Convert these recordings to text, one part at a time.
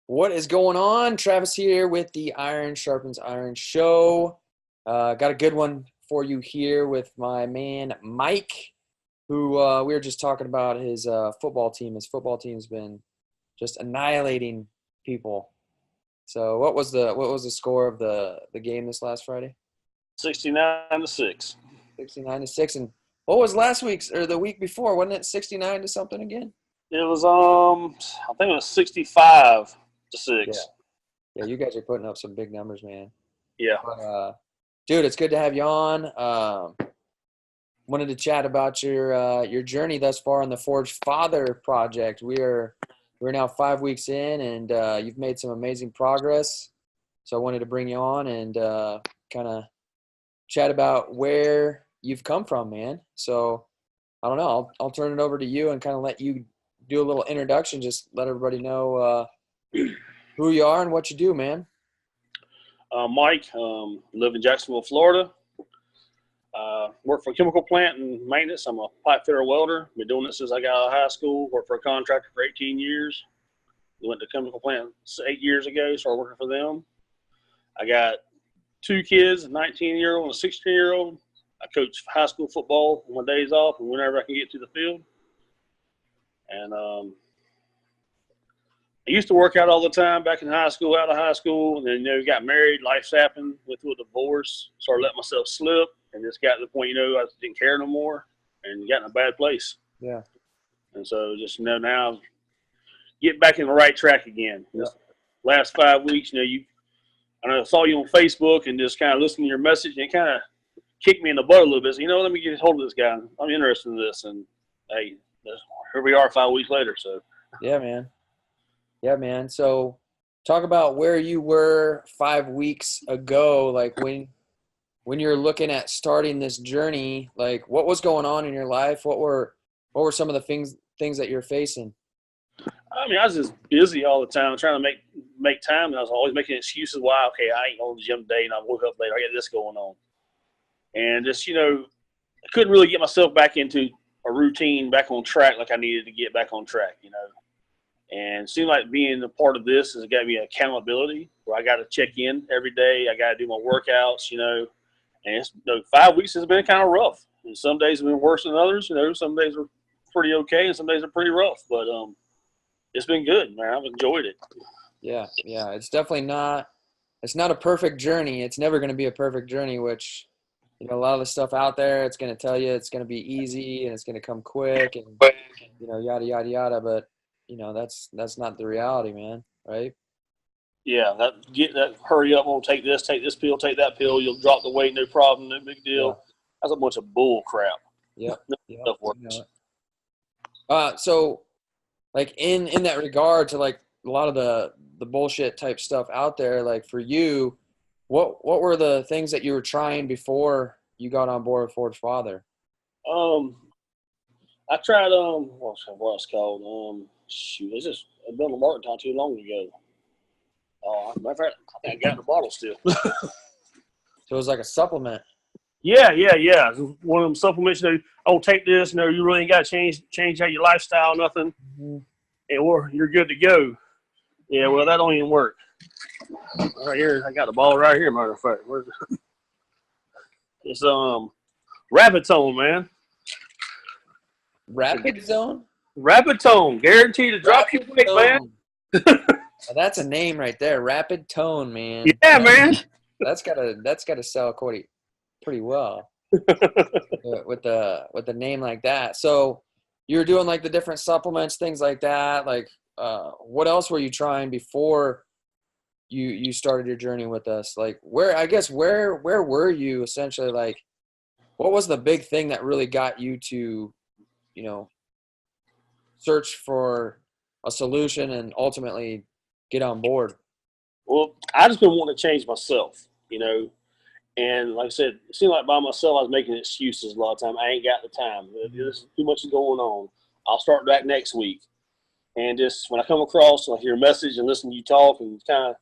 What is going on? Travis here with the Iron Sharpens Iron Show. Got a good one for you here with my man Mike, who we were just talking about his football team. His football team's been just annihilating people. So what was the score of the game this last Friday? 69-6. 69-6. And what was last week's or the week before? Wasn't it 69 to something again? It was I think it was 65-6. Yeah, you guys are putting up some big numbers, man. Yeah. But, dude, it's good to have you on. Wanted to chat about your journey thus far on the Forged Father project. We're now 5 weeks in, and you've made some amazing progress. So I wanted to bring you on and kind of chat about where you've come from, man. So I don't know. I'll turn it over to you and kind of let you do a little introduction. Just let everybody know who you are and what you do, man. Mike, live in Jacksonville, Florida. Work for a chemical plant and maintenance. I'm a pipe fitter welder. Been doing it since I got out of high school. Worked for a contractor for 18 years. Went to chemical plant 8 years ago. Started working for them. I got 2 kids, a 19-year-old and a 16-year-old. I coach high school football on my days off and whenever I can get to the field. And I used to work out all the time back in high school, out of high school, and then, got married, life's happened, went through a divorce, started letting myself slip, and just got to the point, I didn't care no more and got in a bad place. Yeah. And so just, now get back in the right track again. Yeah. Last 5 weeks, I saw you on Facebook and just kind of listening to your message, and it kind of kicked me in the butt a little bit. So, let me get a hold of this guy. I'm interested in this. And, hey, here we are 5 weeks later. So, yeah, man. Yeah, man. So talk about where you were 5 weeks ago, like when you're looking at starting this journey, like what was going on in your life? What were some of the things that you're facing? I was just busy all the time trying to make time, and I was always making excuses why, okay, I ain't going to the gym today and I woke up later. I got this going on. And just, I couldn't really get myself back into a routine, back on track like I needed to get back on track, And it seemed like being a part of this has got me accountability where I got to check in every day. I got to do my workouts, And it's, 5 weeks has been kind of rough. And some days have been worse than others. Some days are pretty okay and some days are pretty rough. But it's been good, man. I've enjoyed it. Yeah. It's definitely not a perfect journey. It's never going to be a perfect journey, which, a lot of the stuff out there, it's going to tell you it's going to be easy and it's going to come quick and, yada, yada, yada. But, that's not the reality, man. Right? Yeah. That hurry up. We'll take this pill, take that pill. You'll drop the weight. No problem. No big deal. Yeah. That's a bunch of bull crap. Yep. Stuff works. So like in that regard to like a lot of the bullshit type stuff out there, like for you, what were the things that you were trying before you got on board with Forged Father? I tried what's it called? I've done a market not too long ago. Matter of fact, I think I got the bottle still. So it was like a supplement. Yeah. One of them supplements, take this, you really ain't got to change out your lifestyle, nothing. Mm-hmm. And you're good to go. Yeah, well, that don't even work. Right here, I got the ball right here, matter of fact. Where's it? It's Rapid Tone, man. Rapid Zone? Rapid Tone, guaranteed to drop your weight, man. Well, that's a name right there, Rapid Tone, man. Yeah, man. That's gotta sell pretty well with the name like that. So you were doing like the different supplements, things like that. Like, what else were you trying before you started your journey with us? Like, where were you essentially? Like, what was the big thing that really got you to, search for a solution and ultimately get on board? Well, I just been wanting to change myself, And like I said, it seemed like by myself I was making excuses a lot of time. I ain't got the time. There's too much going on. I'll start back next week. And just when I come across, I hear a message and listen to you talk and kind of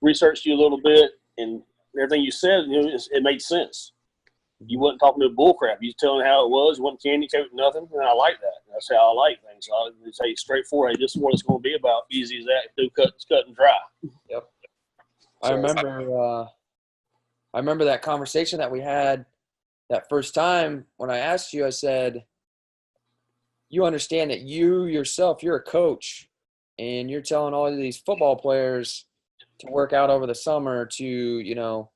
research you a little bit, and everything you said, it made sense. You wasn't talking to bull crap. You was telling how it was. You wasn't candy coating nothing, and I like that. That's how I like things. So I say straightforward. Hey, this is what it's going to be about. Easy as that. Do cut and dry. Yep. So, I remember that conversation that we had that first time when I asked you. I said, "You understand that you yourself, you're a coach, and you're telling all of these football players to work out over the summer, to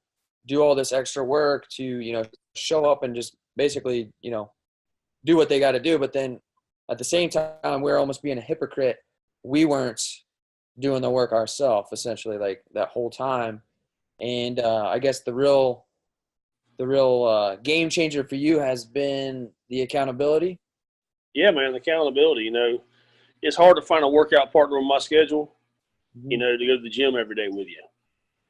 do all this extra work, to show up and just basically do what they got to do. But then at the same time, we're almost being a hypocrite. We weren't doing the work ourselves, essentially, like that whole time. And I guess the real game changer for you has been the accountability. yeah, man, accountability. It's hard to find a workout partner on my schedule. To go to the gym every day with you.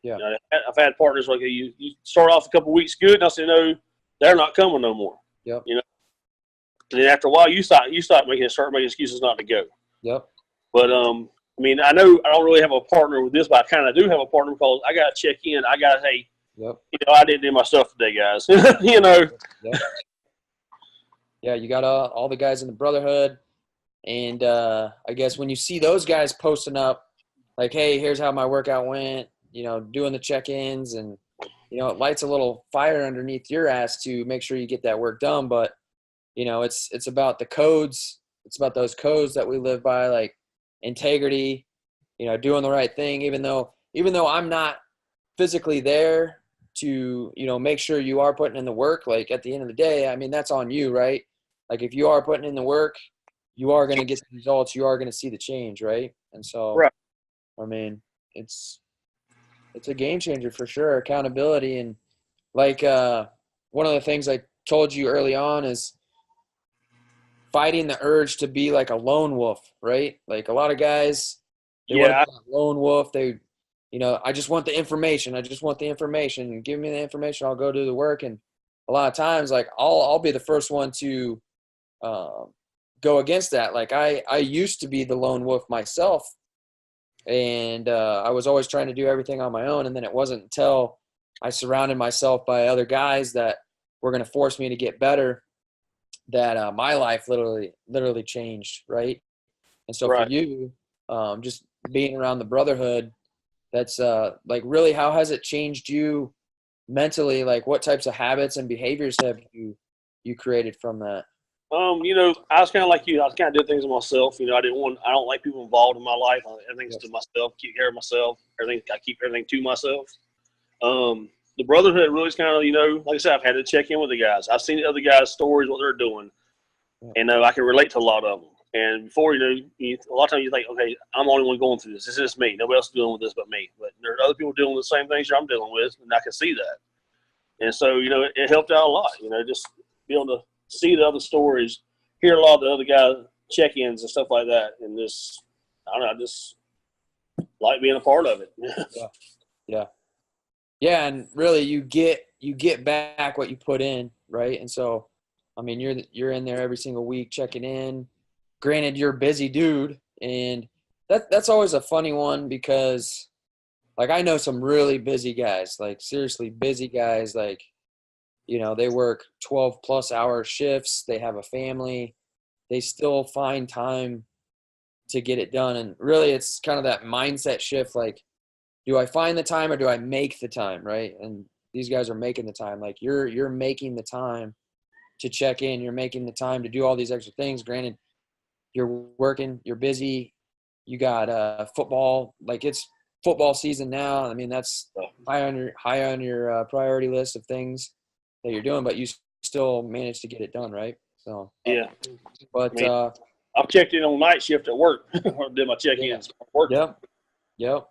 Yeah. I've had partners like you start off a couple weeks good, and I say, no, they're not coming no more. Yep. And then after a while, you start making excuses not to go. Yep. But I know I don't really have a partner with this, but I kind of do have a partner because I got to check in. I got to, hey, yep. I didn't do my stuff today, guys. Yep. Yeah, you got all the guys in the Brotherhood, and I guess when you see those guys posting up, like, hey, here's how my workout went, doing the check-ins, and, it lights a little fire underneath your ass to make sure you get that work done. But, it's about the codes. It's about those codes that we live by, like integrity, doing the right thing, even though I'm not physically there to, make sure you are putting in the work. Like at the end of the day, I mean, that's on you, right? Like if you are putting in the work, you are going to get the results. You are going to see the change, right? And so, right. I mean, it's a game changer for sure. Accountability. And like one of the things I told you early on is fighting the urge to be like a lone wolf, right? Like a lot of guys, they want to be a lone wolf. They, I just want the information. I just want the information. Give me the information. I'll go do the work. And a lot of times, like I'll be the first one to go against that. Like I used to be the lone wolf myself. And I was always trying to do everything on my own. And then it wasn't until I surrounded myself by other guys that were going to force me to get better that my life literally changed, right? And so for you, just being around the Brotherhood, that's like really, how has it changed you mentally? Like what types of habits and behaviors have you created from that? I was kind of like you. I was kind of doing things myself. I don't like people involved in my life. Everything's to myself. Keep care of myself. I keep everything to myself. The Brotherhood really is kind of, like I said, I've had to check in with the guys. I've seen the other guys' stories, what they're doing, and I can relate to a lot of them. And before, a lot of times you think, okay, I'm the only one going through this. This is me. Nobody else is dealing with this but me. But there are other people dealing with the same things I'm dealing with, and I can see that. And so, it helped out a lot. Just be able to see the other stories, hear a lot of the other guys' check-ins and stuff like that, and just, I don't know, I just like being a part of it. Yeah, and really, you get back what you put in, right? And so, I mean, you're in there every single week checking in. Granted, you're a busy dude, and that's always a funny one because, like, I know some really busy guys, like seriously busy guys, like, they work 12+ hour shifts. They have a family. They still find time to get it done. And really, it's kind of that mindset shift. Like, do I find the time or do I make the time, right? And these guys are making the time. Like you're making the time to check in. You're making the time to do all these extra things. Granted, you're working. You're busy. You got football. Like it's football season now. I mean, that's high on your priority list of things that you're doing, but you still managed to get it done, right? So yeah. But I've checked in on night shift at work. Or did my check-ins. Yep.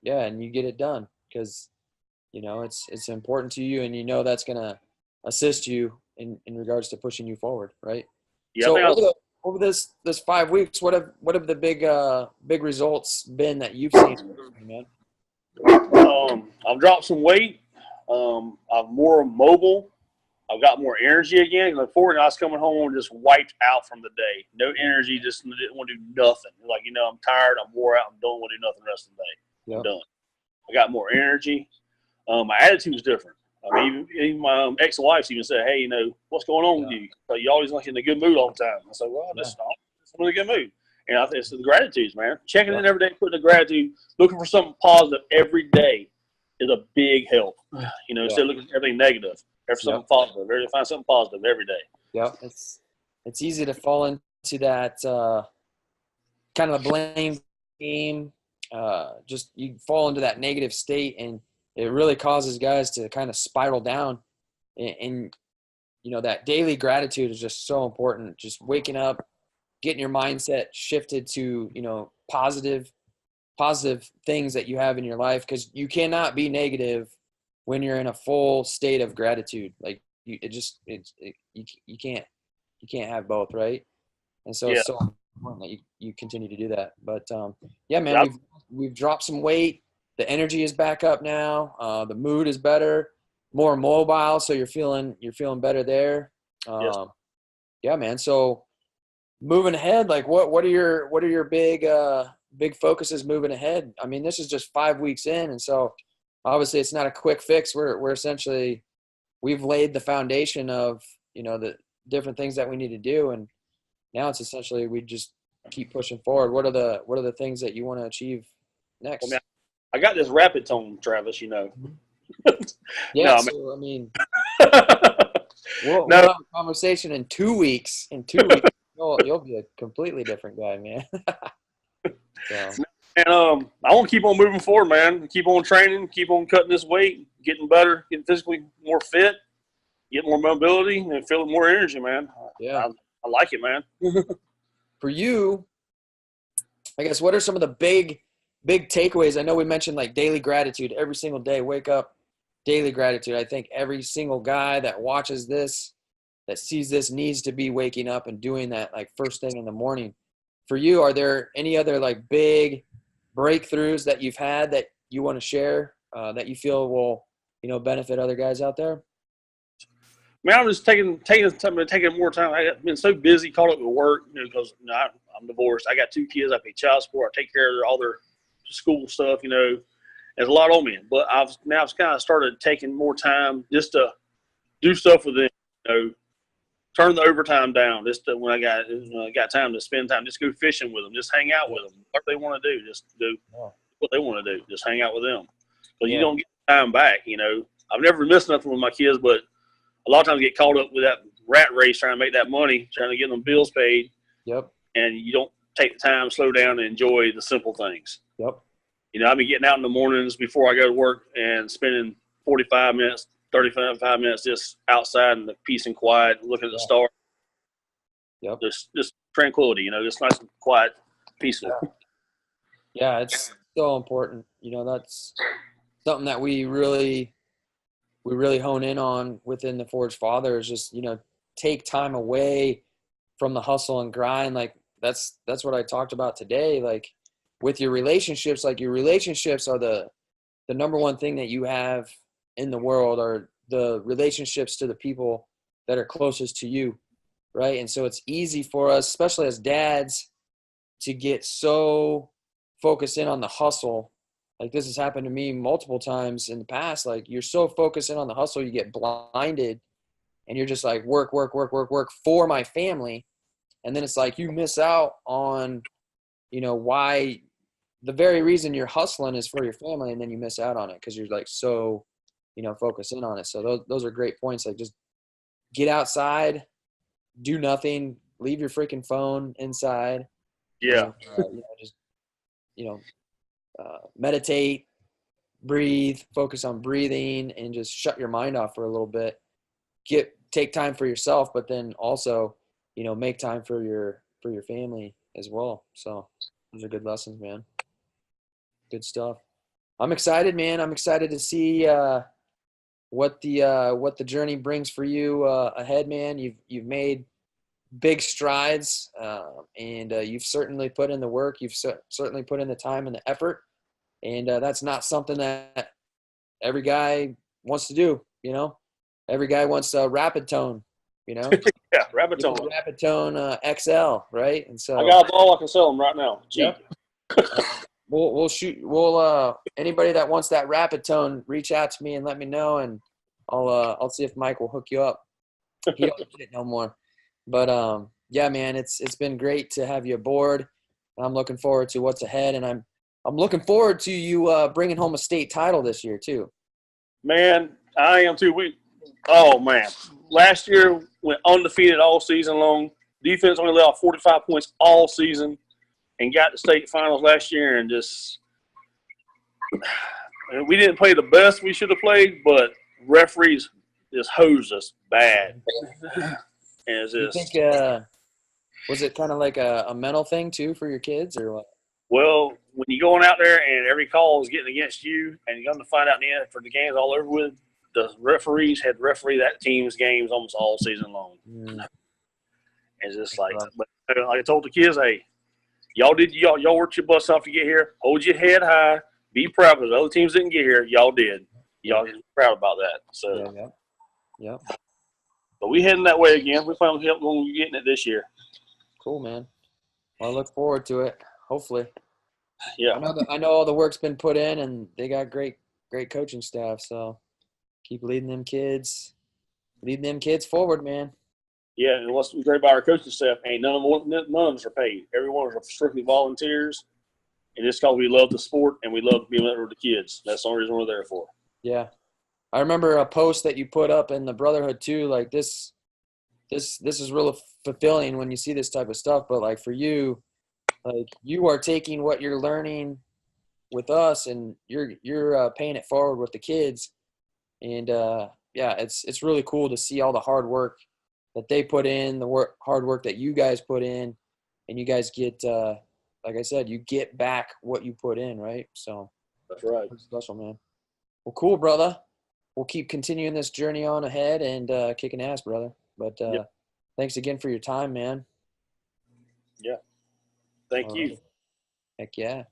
Yeah, and you get it done because it's important to you, and that's gonna assist you in regards to pushing you forward, right? Yeah. So over this 5 weeks, what have the big results been that you've seen, man? I've dropped some weight. I'm more mobile. I've got more energy again. Before, I was coming home and just wiped out from the day. No energy, just didn't want to do nothing. Like, I'm tired, I'm wore out, don't want to do nothing the rest of the day. I'm done. I got more energy. My attitude's different. I mean, even my ex-wife even said, "Hey, what's going on with you? So you always like in a good mood all the time." I said, "Well, I'm just in a good mood." And I think it's the gratitudes, man. Checking in every day, putting the gratitude, looking for something positive every day is a big help. Instead of looking for everything negative, for something positive. Find something positive every day. Yep. It's easy to fall into that kind of a blame game. Just you fall into that negative state, and it really causes guys to kind of spiral down. And that daily gratitude is just so important. Just waking up, getting your mindset shifted to positive things that you have in your life, because you cannot be negative when you're in a full state of gratitude. Like you can't have both, right? And so it's so important that you continue to do that. But man, we've dropped some weight. The energy is back up now. The mood is better, more mobile. So you're feeling better there. Yeah, man. So moving ahead, like what are your big focuses moving ahead? I mean, this is just 5 weeks in, and so obviously it's not a quick fix. We're essentially, we've laid the foundation of the different things that we need to do, and now it's essentially we just keep pushing forward. What are the things that you want to achieve next? Well, I got this rapid tone, Travis. Yeah. No, so I mean, we'll have a conversation in 2 weeks. In 2 weeks, you'll be a completely different guy, man. So. And I want to keep on moving forward, man. Keep on training, keep on cutting this weight, getting better, getting physically more fit, getting more mobility, and feeling more energy, man. Yeah. I like it, man. For you, I guess, what are some of the big takeaways? I know we mentioned like daily gratitude every single day. Wake up, daily gratitude. I think every single guy that watches this, that sees this, needs to be waking up and doing that like first thing in the morning. For you, are there any other like big breakthroughs that you've had that you want to share that you feel will benefit other guys out there? Man, I'm just taking more time. I've been so busy, caught up with work, because I'm divorced. I got 2 kids. I pay child support. I take care of all their school stuff. There's a lot on me. But I've kind of started taking more time just to do stuff with them. Turn the overtime down. Just when I got time to spend time, just go fishing with them, just hang out with them. What they want to do, just do what they want to do. Just hang out with them. Because you don't get time back. I've never missed nothing with my kids, but a lot of times get caught up with that rat race trying to make that money, trying to get them bills paid. Yep. And you don't take the time, slow down, and enjoy the simple things. Yep. I've been getting out in the mornings before I go to work and spending 45 minutes, 35 minutes just outside in the peace and quiet, looking at the stars. Yep. Just tranquility, just nice and quiet, peaceful. Yeah, it's so important. That's something that we really hone in on within the Forge Father is just, take time away from the hustle and grind. Like that's what I talked about today. Like with your relationships, like your relationships are the number one thing that you have in the world, are the relationships to the people that are closest to you. Right. And so it's easy for us, especially as dads, to get so focused in on the hustle. Like this has happened to me multiple times in the past. Like you're so focused in on the hustle, you get blinded and you're just like work for my family. And then it's like you miss out on, why the very reason you're hustling is for your family. And then you miss out on it because you're like so, focused in on it. So those are great points. Like just get outside, do nothing, leave your freaking phone inside. Yeah. And, meditate, breathe, focus on breathing, and just shut your mind off for a little bit. Take time for yourself, but then also, make time for your family as well. So those are good lessons, man. Good stuff. I'm excited, man. I'm excited to see what the journey brings for you ahead, man. You've made big strides, and you've certainly put in the work. You've certainly put in the time and the effort, and that's not something that every guy wants to do. Every guy wants a rapid tone. Yeah, rapid tone. Rapid tone XL, right? And so I got a ball. I can sell them right now. Cheap. Yep. We'll shoot. Anybody that wants that rapid tone, reach out to me and let me know, and I'll see if Mike will hook you up. He don't get it no more. But yeah, man, it's been great to have you aboard. I'm looking forward to what's ahead, and I'm looking forward to you bringing home a state title this year too. Man, I am too. Oh man, last year went undefeated all season long. Defense only allowed 45 points all season, and got to state finals last year. And just we didn't play the best we should have played, but referees just hosed us bad. And it's You just, think was it kind of like a mental thing too for your kids, or what? well, when you're going out there and every call is getting against you, and you're going to find out in the end for the game's all over with, the referees had to referee that team's games almost all season long. Mm. It's just like I told the kids, hey, y'all worked your butts off to get here. Hold your head high. Be proud because other teams didn't get here. Y'all did. Y'all is proud about that. So, Yeah. but we heading that way again. We plan on getting it this year. Cool, man. Well, I look forward to it. Hopefully. Yeah. I know all the work's been put in, and they got great coaching staff. So keep leading them kids forward, man. Yeah, and what's great about our coaching staff, ain't none of us are paid. Every one of us are strictly volunteers, and it's because we love the sport and we love being with the kids. That's the only reason we're there for. Yeah, I remember a post that you put up in the Brotherhood too. Like this is really fulfilling when you see this type of stuff. But like for you, like you are taking what you're learning with us, and you're paying it forward with the kids. And yeah, it's really cool to see all the hard work that they put in, hard work that you guys put in, and you guys get, like I said, you get back what you put in, right? So that's right. That's special, man. Well, cool, brother. We'll keep continuing this journey on ahead and kicking ass, brother. But thanks again for your time, man. Yeah. Thank you. Heck yeah.